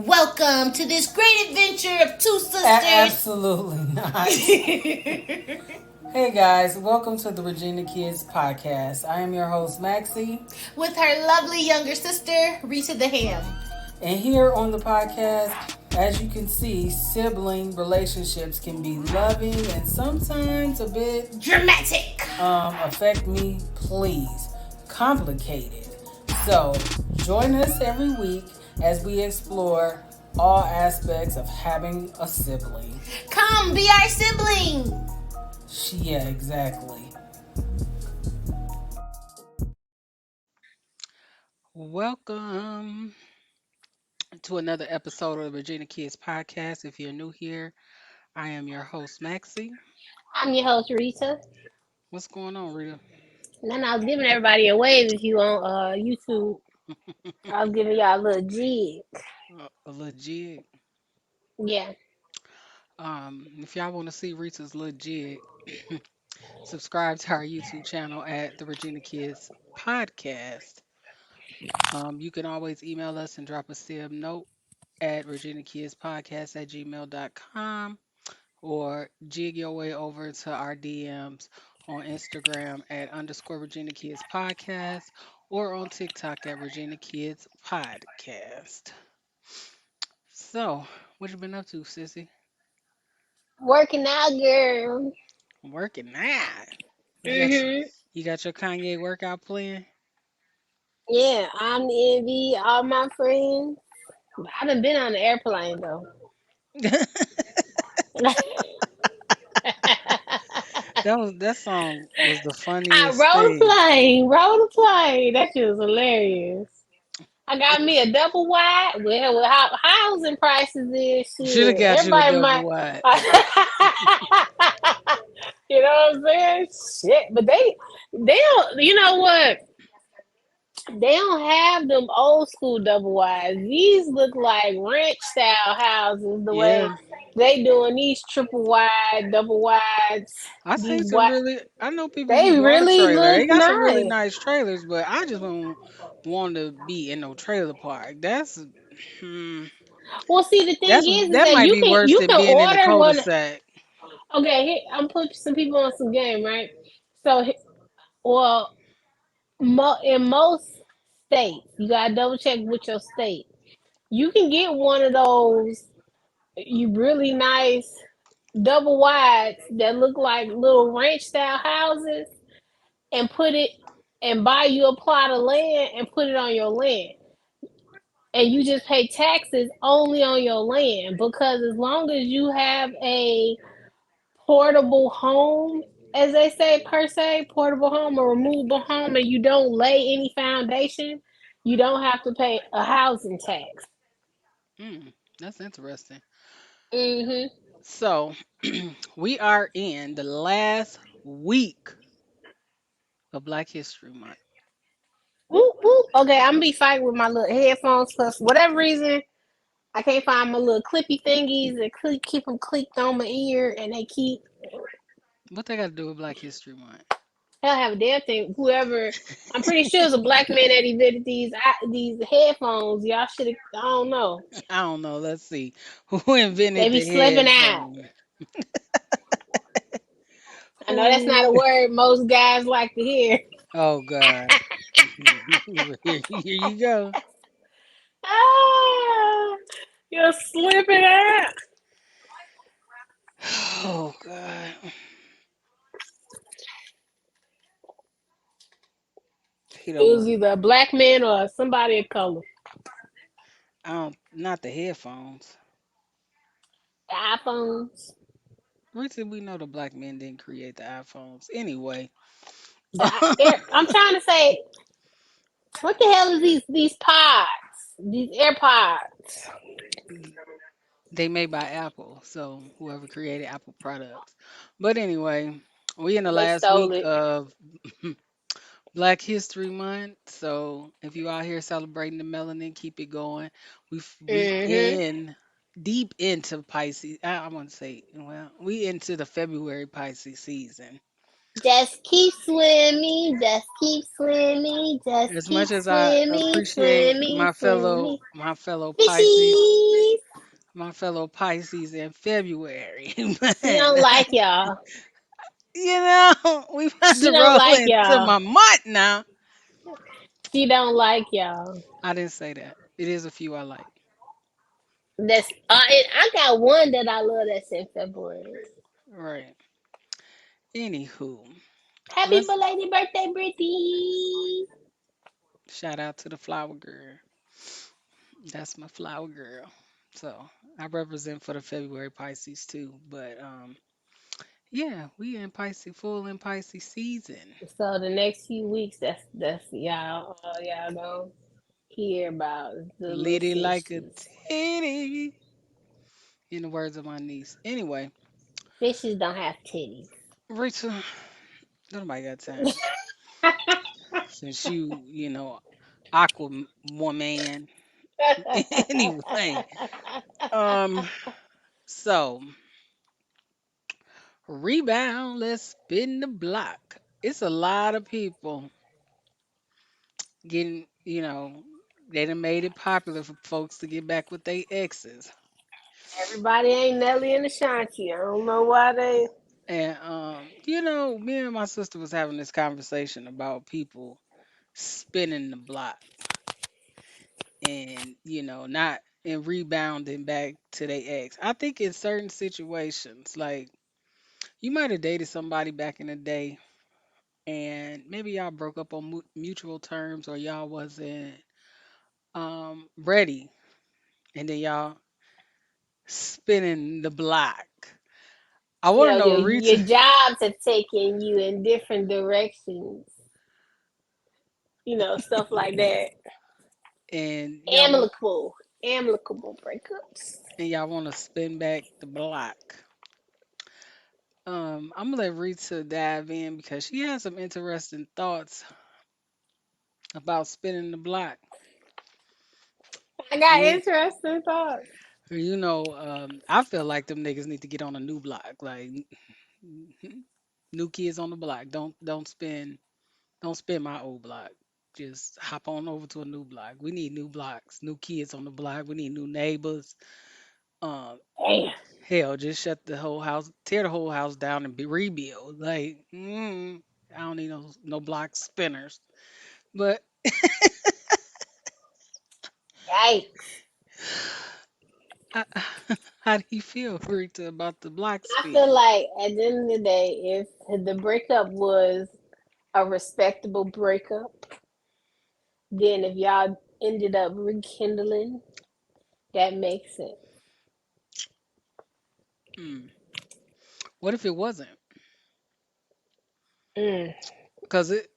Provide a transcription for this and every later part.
Welcome to this great adventure of two sisters. Absolutely not. Hey guys, welcome to the Regina Kids podcast. I am your host, Maxie. With her lovely younger sister, Rita the H.A.M. And here on the podcast, as you can see, sibling relationships can be loving and sometimes a bit dramatic. Affect me, please. Complicated. So, join us every week as we explore all aspects of having a sibling. Come be our sibling. Yeah, exactly. Welcome to another episode of the Regina Kids podcast. If you're new here, I am your host, Maxie. I'm your host, Rita. What's going on, Rita? And then I was giving everybody a wave if you on YouTube. I was giving y'all a little jig. A legit. Yeah. If y'all want to see Rita's legit, subscribe to our YouTube channel at the Regina Kids podcast. You can always email us and drop a sib note at reginakidspodcast@gmail.com or jig your way over to our DMs on Instagram at underscore Regina Kids Podcast or on TikTok at Regina Kids Podcast. So, what you been up to, sissy? Working out, girl. Working out. You got hmm you got your Kanye workout plan? Yeah, I'm the envy, all my friends. I done been on the airplane, though. That song was the I funniest rode a thing. plane, rode a plane. That shit was hilarious. I got me a double wide. Well, with how housing prices is, Should have shit. got you a Everybody double might. wide. You know what I'm saying? Shit, but they don't. You know what? They don't have them old school double wides. These look like ranch style houses. The way Yeah, they doing these triple wide, double wides. I seen These some wide. really. I know people who They bought a really trailer. look They got some really nice. nice trailers, but I just don't want to be in no trailer park. Hmm, Well, see, the thing is that that might you be can worse you than can being in the order one. cul-de-sac. Okay, here, I'm putting some people on some game, right? So, well, in most states, you gotta double check with your state. You can get one of those you really nice double wides that look like little ranch style houses and put it and buy you a plot of land and put it on your land. And you just pay taxes only on your land because as long as you have a portable home, as they say per se, portable home or removable home, and you don't lay any foundation, you don't have to pay a housing tax. Hmm, that's interesting. hmm So, we are in the last week of Black History Month. Whoop, whoop. Okay, I'm gonna be fighting with my little headphones because whatever reason I can't find my little clippy thingies that keep them clicked on my ear, and they keep. What they got to do with Black History Month? Hell, have a damn thing. Whoever, I'm pretty sure it's a black man that invented these headphones. Y'all should have. I don't know. I don't know. Let's see. Who invented They be the slipping out. headphone? I know that's not Who? a word most guys like to hear. Oh God. Here you go. Ah, you're slipping out. Oh God. He It don't was want. either a black man or somebody of color. I don't. Not the headphones. The iPhones. Reason we know the black men didn't create the iPhones. Anyway, I'm trying to say, what the hell is these pods? These AirPods. they made by Apple. So whoever created Apple products. But anyway, we in the They last stole week it. of Black History Month. So if you out here celebrating the melanin, keep it going. We hmm in deep into Pisces. I want to say, well, we into the February Pisces season. Just keep swimming, just keep swimming, just As keep much as I swimming, appreciate swimming, swimming. my fellow Pisces, Fishies. in February, She man, don't like y'all. we've had She to don't roll like into y'all. my month now. She don't like y'all. I didn't say that. It is a few I like. That's I got one that I love that's in February. Right. Anywho, Happy let's belated birthday, Brittany. shout out to the flower girl. That's my flower girl. So I represent for the February Pisces too. But yeah, we in Pisces, full in Pisces season. So the next few weeks, that's y'all. All y'all gonna hear about the little Litty like a fishes. titty, in the words of my niece. Anyway, Fishes don't have titties. Rachel, nobody got time. Since Aqua woman. Anyway, um, so rebound, let's spin the block. It's a lot of people getting, they done made it popular for folks to get back with their exes. Everybody ain't Nelly and Ashanti. I don't know why they. And me and my sister was having this conversation about people spinning the block and, not and rebounding back to their ex. I think in certain situations, like you might have dated somebody back in the day and maybe y'all broke up on mutual terms or y'all wasn't ready and then y'all spinning the block. I You want to know, know your Rita jobs have taken you in different directions. Stuff like that. and y'all want Amicable breakups. to spin back the block. I'm gonna let Rita dive in because she has some interesting thoughts about spinning the block. I got You, interesting thoughts. I feel like them niggas need to get on a new block, like new kids on the block. Don't spin my old block. Just hop on over to a new block. We need new blocks, new kids on the block. We need new neighbors. Um, Damn. hell, just shut the whole house, tear the whole house down and rebuild. Like, I don't need no block spinners. But Yikes. I, how do you feel, Rita, about the block I feel spin? like at the end of the day, if the breakup was a respectable breakup, then if y'all ended up rekindling, that makes sense. Hmm. What if it wasn't? Mm. Cause it,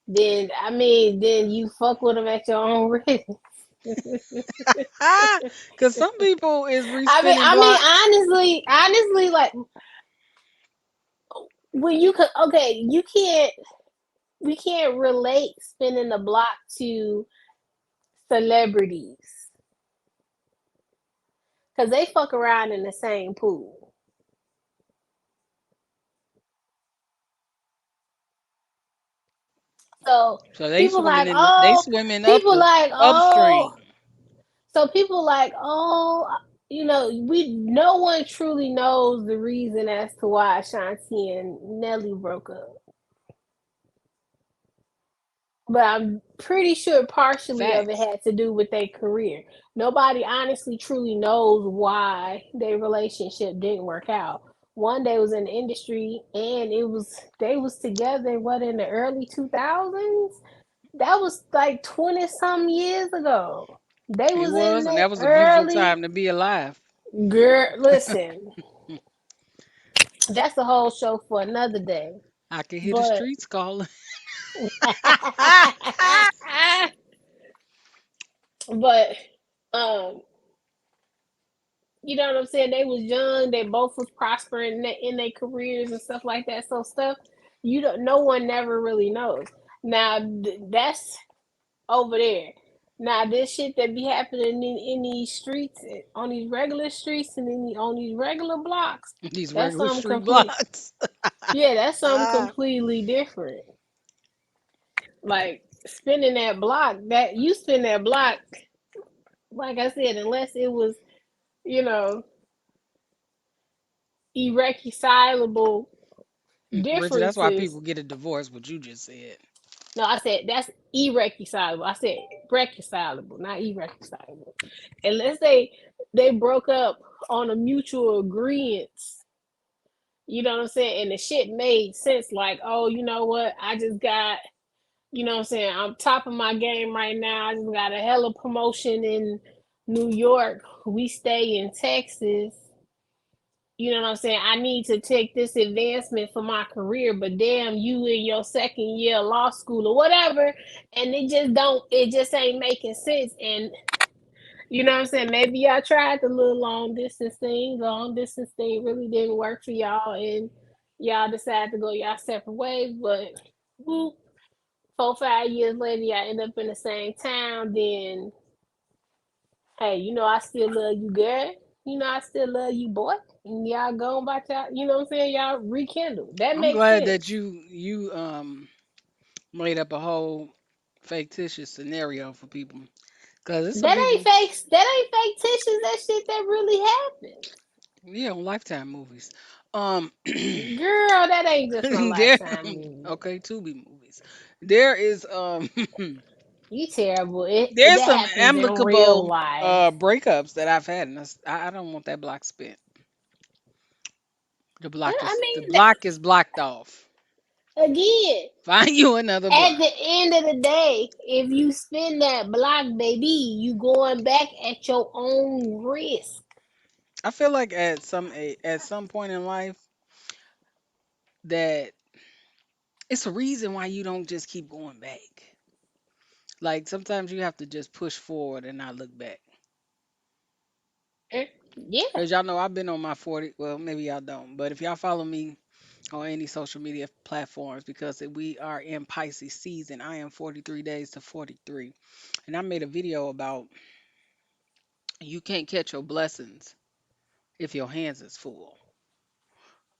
Then I mean, then you fuck with them at your own risk. cause some people is I mean, respinning I mean, blocks. honestly, like when you could, okay, we can't relate spinning the block to celebrities because they fuck around in the same pool. So So they people swimming like, in the, they oh, swimming up people the like, oh, upstream. so people like, oh, we no one truly knows the reason as to why Ashanti and Nelly broke up. But I'm pretty sure partially of it Facts. had to do with their career. Nobody honestly truly knows why their relationship didn't work out. One, they was in the industry and they was together what in the early 2000s. That was like 20 some years ago. They It was in was, and the that was a beautiful early time to be alive. girl. Listen, that's a whole show for another day. I can hear the But streets calling. but um you know what I'm saying? They was young. They both was prospering in their careers and stuff like that. So stuff no one never really knows. Now that's over there. Now this shit that be happening in these streets, on these regular streets and on these regular blocks, These that's regular something street complete. blocks. Yeah, that's something Ah, completely different. Like spinning that block, that you spin that block, like I said, unless it was, you know, irreconcilable Richard, that's why differences. people get a divorce. What you just said. No, I said that's irreconcilable. I said reconcilable, not irreconcilable. Unless they broke up on a mutual agreement, you know what I'm saying, and the shit made sense. Like, oh, you know what? I just got, you know what I'm saying. I'm top of my game right now. I just got a hella promotion in New York. We stay in Texas. You know what I'm saying? I need to take this advancement for my career, but damn, you in your second year of law school or whatever, and it just ain't making sense. And you know what I'm saying? Maybe y'all tried the little long distance thing really didn't work for y'all, and y'all decided to go y'all separate ways. But whoop, 4, 5 years later, y'all end up in the same town. Then hey, I still love you, girl. I still love you, boy. And y'all going about y'all, you know what I'm saying? Y'all rekindle. That I'm makes glad that sense. you made up a whole fictitious scenario for people. Cause there's some That ain't people, fake. That ain't fictitious. That shit that really happened. yeah, on Lifetime movies. Um, Girl, that ain't just no there, Lifetime movie. okay, Tubi movies. There is You terrible. there's That some happens in real amicable life. breakups that I've had, and I don't want that block spent. I The mean, block is blocked off. again, Find you another at block. the end of the day, if you spin that block, baby, you going back at your own risk. I feel like at some point in life that it's a reason why you don't just keep going back. Like sometimes you have to just push forward and not look back. Yeah. Cause y'all know I've been on my 40. Well, maybe y'all don't, but if y'all follow me on any social media platforms, because we are in Pisces season, I am 43 days to 43, and I made a video about you can't catch your blessings if your hands is full.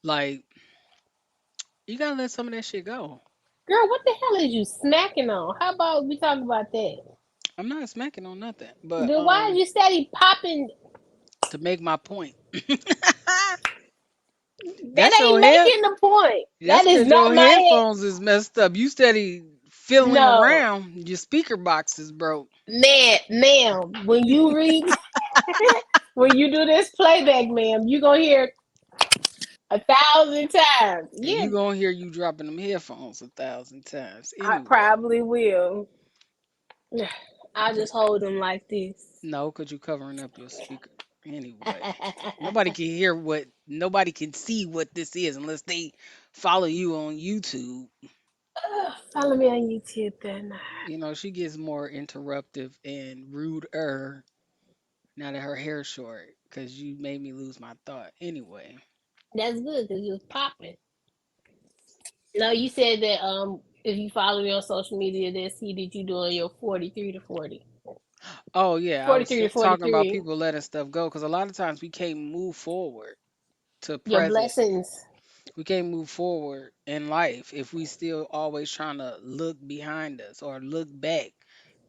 Like you gotta let some of that shit go. Girl, what the hell is you smacking on? How about we talk about that? I'm not smacking on nothing, but Then why is you steady popping? to make my point. That That's your ain't head. making the point. That's That is because not your my head. headphones is messed up. You steady fiddling No, around. Your speaker box is broke. ma'am. When you read, when you do this playback, ma'am, you gonna hear 1,000 times. And Yeah, you gonna hear you dropping them headphones 1,000 times. I Anyway. probably will. I'll just hold them like this. No, because you covering up your speaker. Anyway. Nobody can see what this is unless they follow you on YouTube. Follow me on YouTube then. You know, she gets more interruptive and ruder now that her hair's short because you made me lose my thought. Anyway. That's good because you was popping. No, you said that if you follow me on social media, they'll see that you doing your 43 to 40. Oh, yeah, I was 43 to talking about 43. people letting stuff go because a lot of times we can't move forward to Your present. blessings. We can't move forward in life if we still always trying to look behind us or look back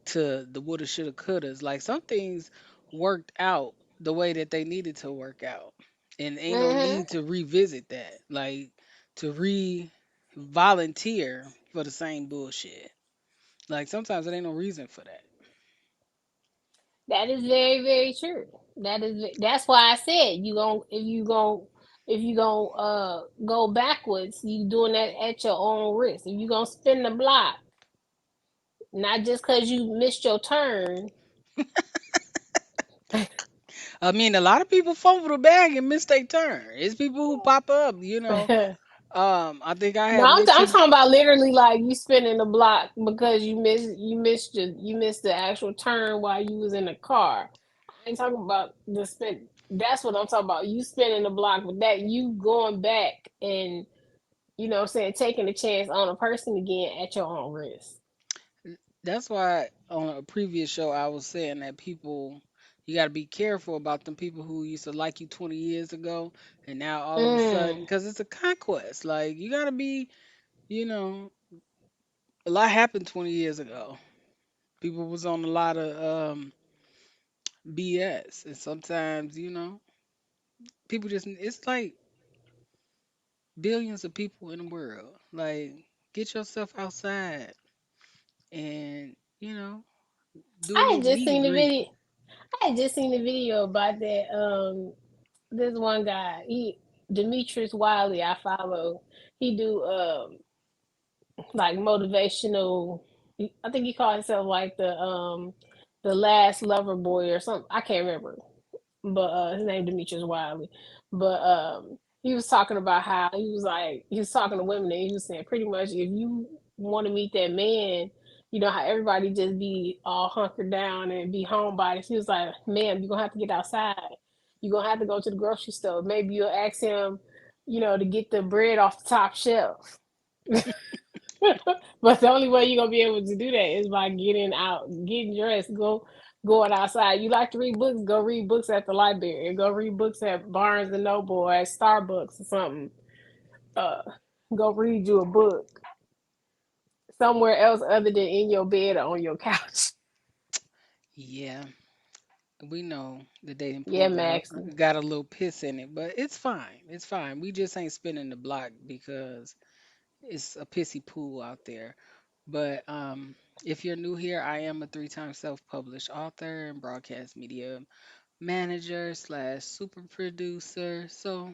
to the woulda, shoulda, couldas. Like some things worked out the way that they needed to work out, and ain't no Hmm. need to revisit that. Like to volunteer for the same bullshit. Like sometimes there ain't no reason for that. That is very, very true. That's why I said if you gon' go backwards, you doing that at your own risk. If you gonna spin the block, not just cause you missed your turn. I mean, a lot of people fumble the bag and miss their turn. It's people who pop up, you know. I think I No, had I'm mentioned. talking about literally like you spinning the block because you missed the actual turn while you was in the car. I ain't talking about the spin. That's what I'm talking about. You spinning the block with that you going back and, you know what I'm saying, taking a chance on a person again at your own risk. That's why on a previous show I was saying that people, you got to be careful about them people who used to like you 20 years ago and now all of a sudden, Mm. because it's a conquest. Like you got to be, you know, a lot happened 20 years ago. People was on a lot of BS, and sometimes, people just, it's like billions of people in the world. Like, get yourself outside and, do a I little had just meet seen and the greet. video. I had just seen the video about that. This one guy, Demetrius Wiley, I follow. He do like motivational. I think he called himself like the last lover boy or something. I can't remember, but his name Demetrius Wiley. But he was talking about how he was talking to women and he was saying pretty much if you want to meet that man, you know how everybody just be all hunkered down and be homebodies. He was like, "Man, you're gonna have to get outside. You're gonna have to go to the grocery store. Maybe you'll ask him, to get the bread off the top shelf." But the only way you're gonna be able to do that is by getting out, getting dressed, going outside. You like to read books, go read books at the library, go read books at Barnes and Noble or at Starbucks or something. Uh, go read you a book somewhere else other than in your bed or on your couch. Yeah, we know the dating Yeah, pool Max. got a little piss in it, but it's fine. It's fine. We just ain't spinning the block because it's a pissy pool out there. But if you're new here, I am a three-time self-published author and broadcast media manager slash super producer. So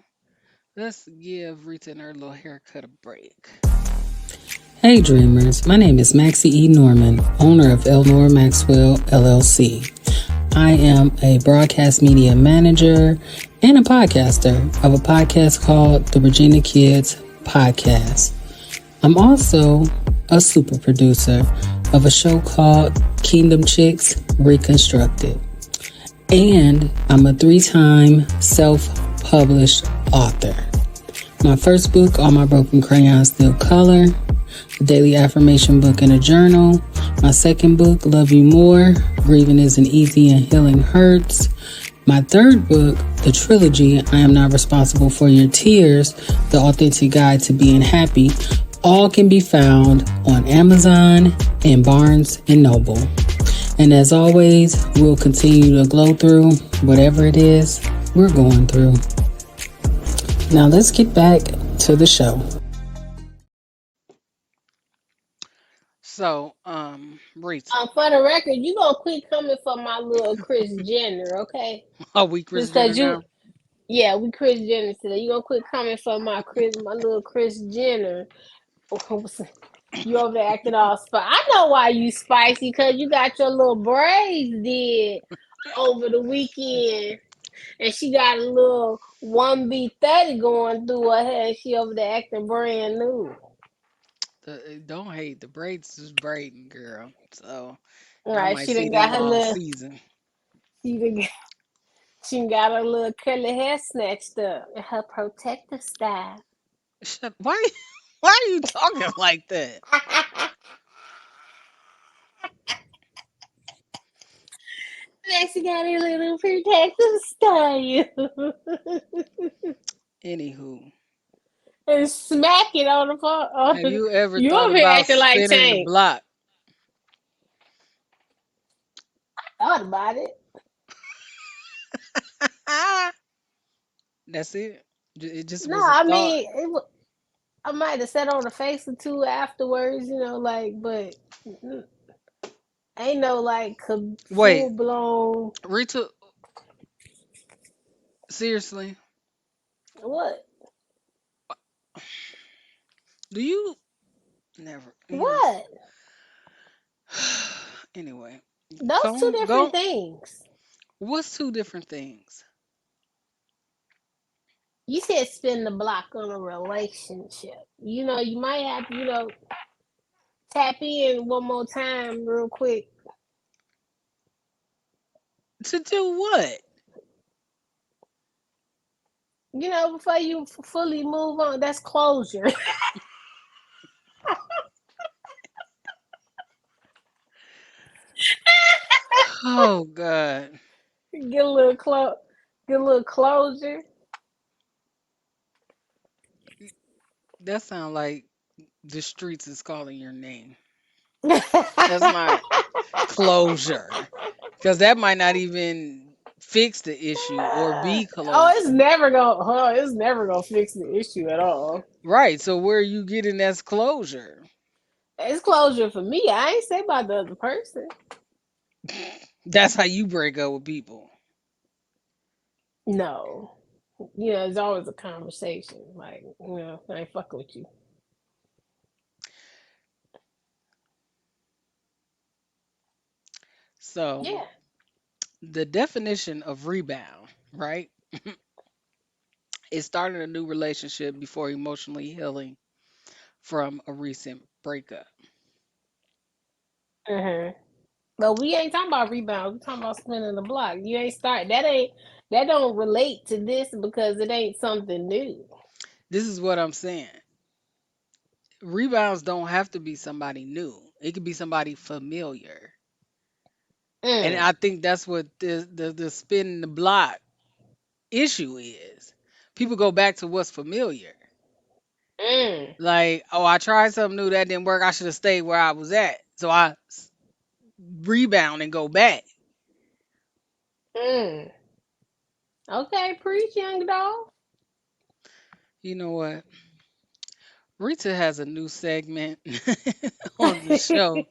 let's give Rita and her little haircut a break. Hey dreamers, my name is Maxie E. Norman, owner of Elnor Maxwell LLC. I am a broadcast media manager and a podcaster of a podcast called the Regina Kids Podcast. I'm also a super producer of a show called Kingdom Chicks Reconstructed. And I'm a three-time self-published author. My first book, All My Broken Crayons Still Color, a daily affirmation book and a journal. My second book, Love You More, Grieving Isn't Easy and Healing Hurts. My third book, the trilogy, I Am Not Responsible for Your Tears, The Authentic Guide to Being Happy, all can be found on Amazon and Barnes and Noble. And as always, we'll continue to glow through whatever it is we're going through. Now let's get back to the show. So, Rita, For the record, you gonna quit coming for my little Chris Jenner, okay? are we Chris Just Jenner cause you, now? yeah, we Chris Jenner today. You gonna quit coming for my little Chris Jenner. You over there acting all spicy. I know why you spicy, cause you got your little braids did over the weekend, and she got a little 1B30 going through her hair, and she over there acting brand new. Don't hate the braids is braiding, girl. So All y'all right, might see them all season. she done got, she done got her little curly hair snatched up in her protective style. Shut. Why? Why are you talking like that? She got her little protective style. Anywho, And smack it on the have phone. you ever You thought over here about acting like spinning the Tank. block? Thought about it. That's it. It just No, was a I thought. mean, I might have sat on the face or two afterwards, but ain't no like Wait, full blown Rita, seriously, what? do you never, What? anyway, Those two different go. things. What's two different things? You said spin the block on a relationship. You might have to, tap in one more time real quick. To do what? Before you fully move on. That's closure. Oh God. Get a little get a little closure. That sounds like the streets is calling your name. That's not closure. Because that might not even fix the issue or be Oh, closure. it's never gonna fix the issue at all. Right. So where are you getting that's closure? It's closure for me. I ain't say about the other person. That's how you break up with people. No. It's always a conversation. Like, I ain't fucking with you. So Yeah. the definition of rebound, right? Is starting a new relationship before emotionally healing from a recent breakup. Uh-huh. But we ain't talking about rebounds. We talking about spinning the block. You ain't start. That don't relate to this because it ain't something new. This is what I'm saying. Rebounds don't have to be somebody new. It could be somebody familiar. And Mm, I think that's what the spin the block issue is. People go back to what's familiar. mm, Like, oh, I tried something new that didn't work. I should have stayed where I was at. So rebound and go back. mm. Okay, preach, young dog. You know what? Rita has a new segment on the show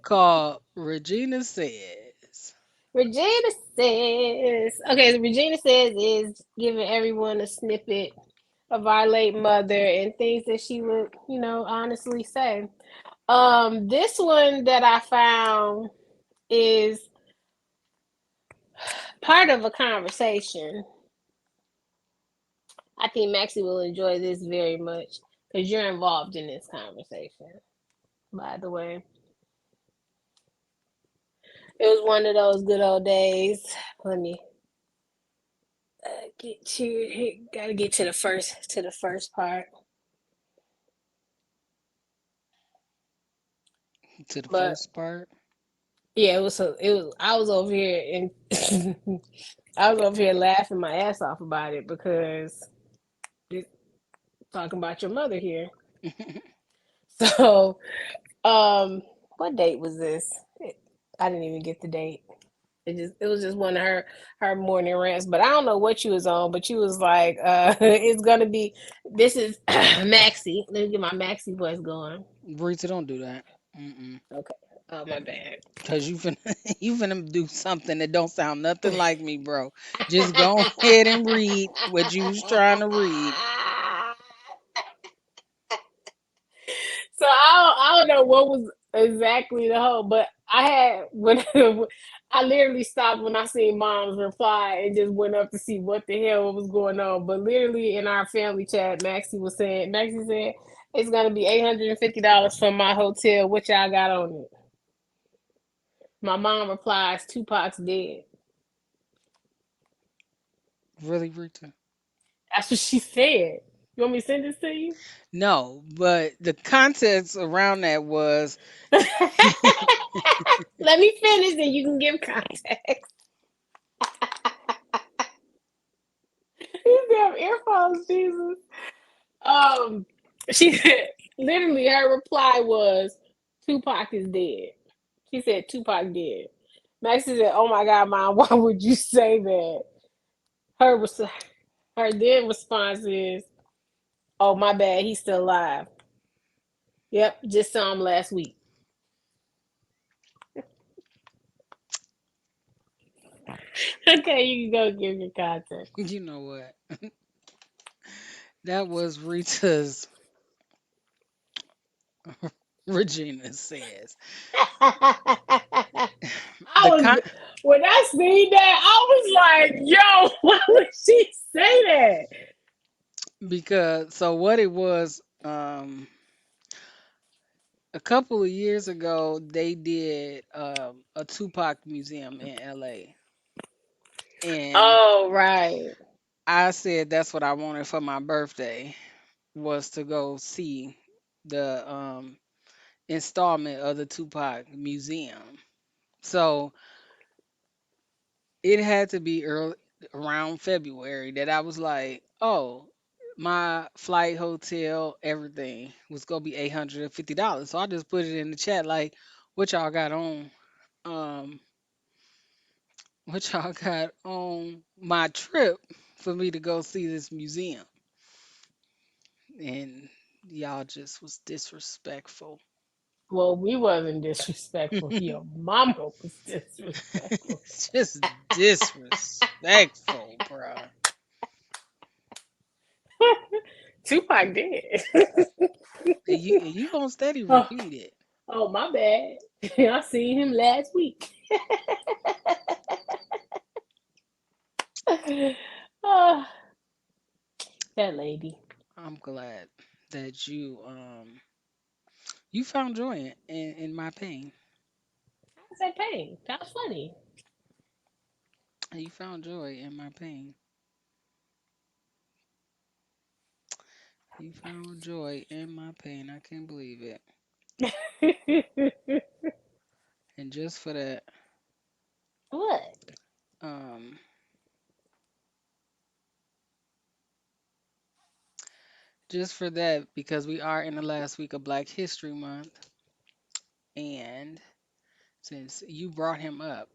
called Regina Says. Regina says, okay, so Regina says is giving everyone a snippet of our late mother and things that she would, honestly say. This one that I found is part of a conversation. I think Maxie will enjoy this very much because you're involved in this conversation. By the way, it was one of those good old days. Let me get to gotta get to the first part. To the But first part. yeah, it was I was over here and I was over here laughing my ass off about it because it's talking about your mother here. So, um, what date was this? I didn't even get the date. It was just one of her morning rants. But I don't know what you was on, but you was like, it's gonna be this is Maxie. Let me get my Maxie voice going. Rita, don't do that. Mm-mm. Okay. Oh my bad. Cause you finna you finna do something that don't sound nothing like me, bro. Just go ahead and read what you was trying to read. So I don't know what was exactly the whole, but I had when I literally stopped when I seen mom's reply and just went up to see what the hell was going on. But literally in our family chat, Maxie said it's gonna be $850 from my hotel. What y'all got on it? My mom replies, Tupac's dead. Really, Rita? That's what she said. You want me to send this to you? No, but the context around that was Let me finish, and you can give context. These damn earphones, Jesus. Um, she said literally her reply was Tupac is dead. She said Tupac dead. Maxie said, "Oh my God, mom, why would you say that?" Her her then response is, "Oh my bad, he's still alive. Yep, just saw him last week." Okay, you can go give your context. you know what? That was Rita's Regina says. I The was con when I seen that, I was like, "Yo, why would she say that?" because so what it was a couple of years ago they did a Tupac museum in LA, and Oh, right. I said that's what I wanted for my birthday was to go see the installment of the Tupac museum. So it had to be early around February that I was like, oh, my flight, hotel, everything was gonna be $850. So I just put it in the chat like, what y'all got on? Um, what y'all got on my trip for me to go see this museum? And y'all just was disrespectful. Well, we wasn't disrespectful. Your mama was disrespectful. It's just disrespectful, bruh. Tupac did. And you gonna steady oh, repeat it. oh, my bad. I seen him last week. oh, that lady. I'm glad that you found joy in my pain. I said, pain. That was funny. You found joy in my pain. You found joy in my pain. I can't believe it. And just for that, what? um, just for that, because we are in the last week of Black History Month, and since you brought him up,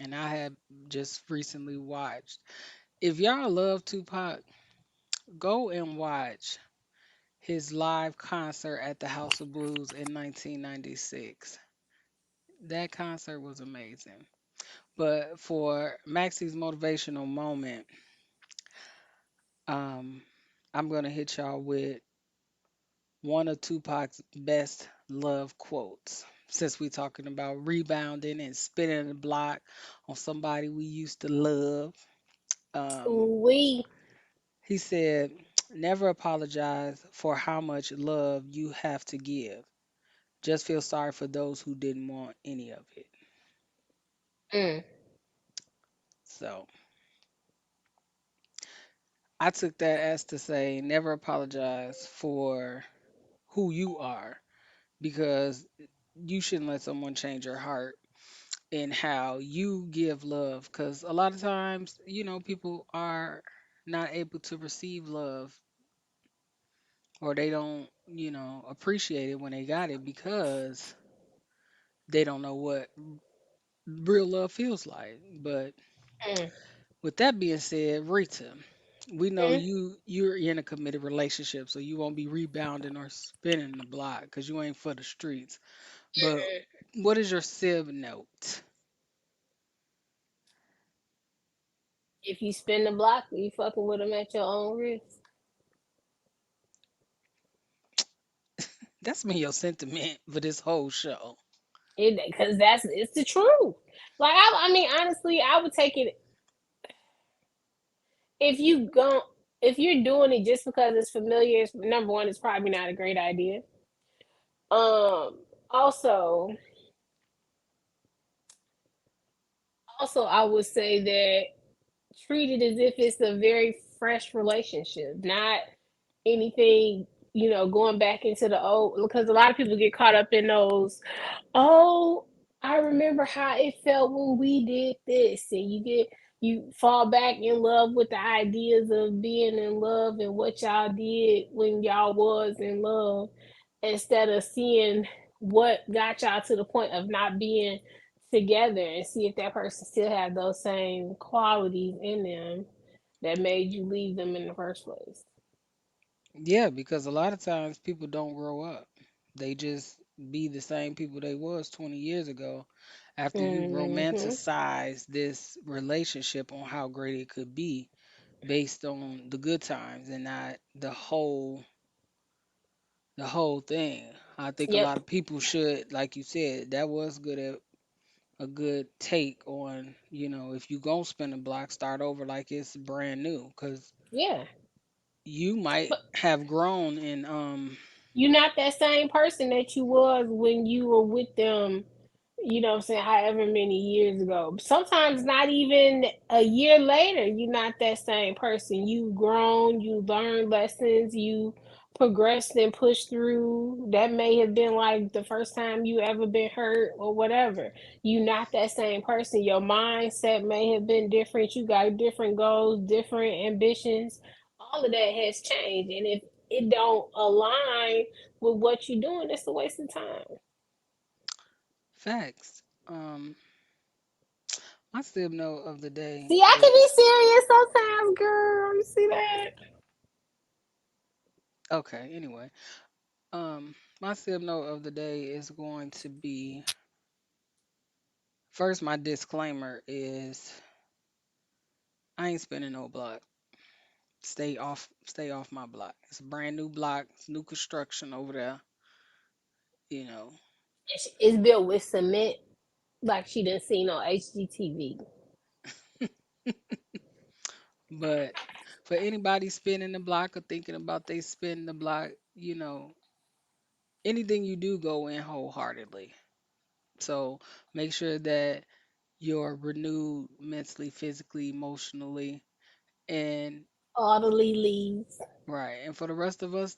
and I had just recently watched. If y'all love Tupac, go and watch his live concert at the House of Blues in 1996. That concert was amazing. But for Maxie's motivational moment, um, I'm gonna hit y'all with one of Tupac's best love quotes. Since we talking about rebounding and spinning the block on somebody we used to love, um, We. he said, "Never apologize for how much love you have to give. Just feel sorry for those who didn't want any of it." Mm, So I took that as to say, never apologize for who you are, because you shouldn't let someone change your heart and how you give love. Because a lot of times, people are not able to receive love, or they don't, appreciate it when they got it because they don't know what real love feels like. But mm, with that being said, Rita, we know mm, you're in a committed relationship, so you won't be rebounding or spinning the block because you ain't for the streets. But mm. what is your Civ note? If you spin the block, you fucking with them at your own risk. That's been your sentiment for this whole show. Because it's the truth. Like I mean, honestly, I would take it if you go if you're doing it just because it's familiar. Number one, it's probably not a great idea. Um. Also, I would say that treat it as if it's a very fresh relationship, not anything, going back into the old, because a lot of people get caught up in those, oh, I remember how it felt when we did this, and you fall back in love with the ideas of being in love and what y'all did when y'all was in love, instead of seeing what got y'all to the point of not being together, and see if that person still had those same qualities in them that made you leave them in the first place. Yeah, because a lot of times people don't grow up. They just be the same people they was 20 years ago after you Hmm. romanticize this relationship on how great it could be based on the good times and not the whole thing. I think a Yep. lot of people should, like you said, that was a good take on, if you gonna spin a block, start over like it's brand new, because Yeah. you might But have grown in you're not that same person that you was when you were with them, what I'm saying, however many years ago. Sometimes not even a year later, you're not that same person. You've grown, you learned lessons, you progressed and pushed through. That may have been like the first time you ever been hurt or whatever. You not that same person. Your mindset may have been different. You got different goals, different ambitions. All of that has changed. And if it don't align with what you're doing, it's a waste of time. Facts. My sib note of the day See, I can is be serious sometimes, girl. You see that? okay. Anyway, my sib note of the day is going to be first. My disclaimer is I ain't spinning no block. Stay off my block. It's a brand new block. It's new construction over there. You know, It's built with cement like she done seen on HGTV. but for anybody spinning the block or thinking about they spinning the block, anything you do go in wholeheartedly. So make sure that you're renewed mentally, physically, emotionally, and All the leaves. right. And for the rest of us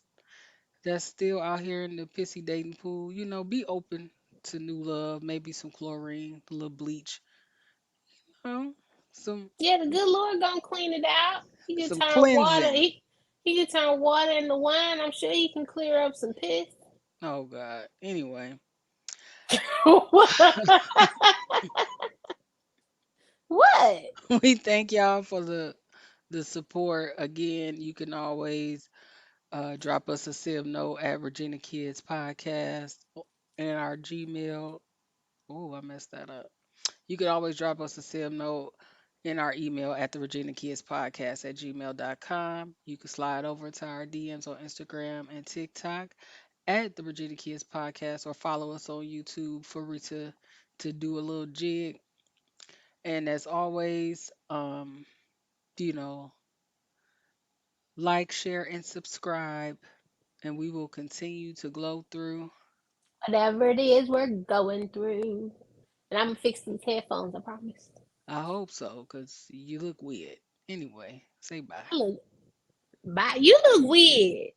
that's still out here in the pissy dating pool, be open to new love, maybe some chlorine, a little bleach, you know, some Yeah, the good Lord gonna clean it out. He can some turn water. cleansing. He can turn water into wine. I'm sure he can clear up some piss. Oh God. Anyway, What? we thank y'all for the support. Again, you can always drop us a sib note at Regina Kids Podcast and our Gmail. Oh, I messed that up. You can always drop us a sib note in our email at the Regina Kids Podcast at gmail.com. You can slide over to our DMs on Instagram and TikTok at the Regina Kids Podcast or follow us on YouTube for Rita to do a little jig. And as always, you know, like, share, and subscribe, and we will continue to glow through. Whatever it is we're going through. And I'm gonna fix these headphones, I promise. I hope so, because you look weird. Anyway, say bye. I look, bye. You look weird.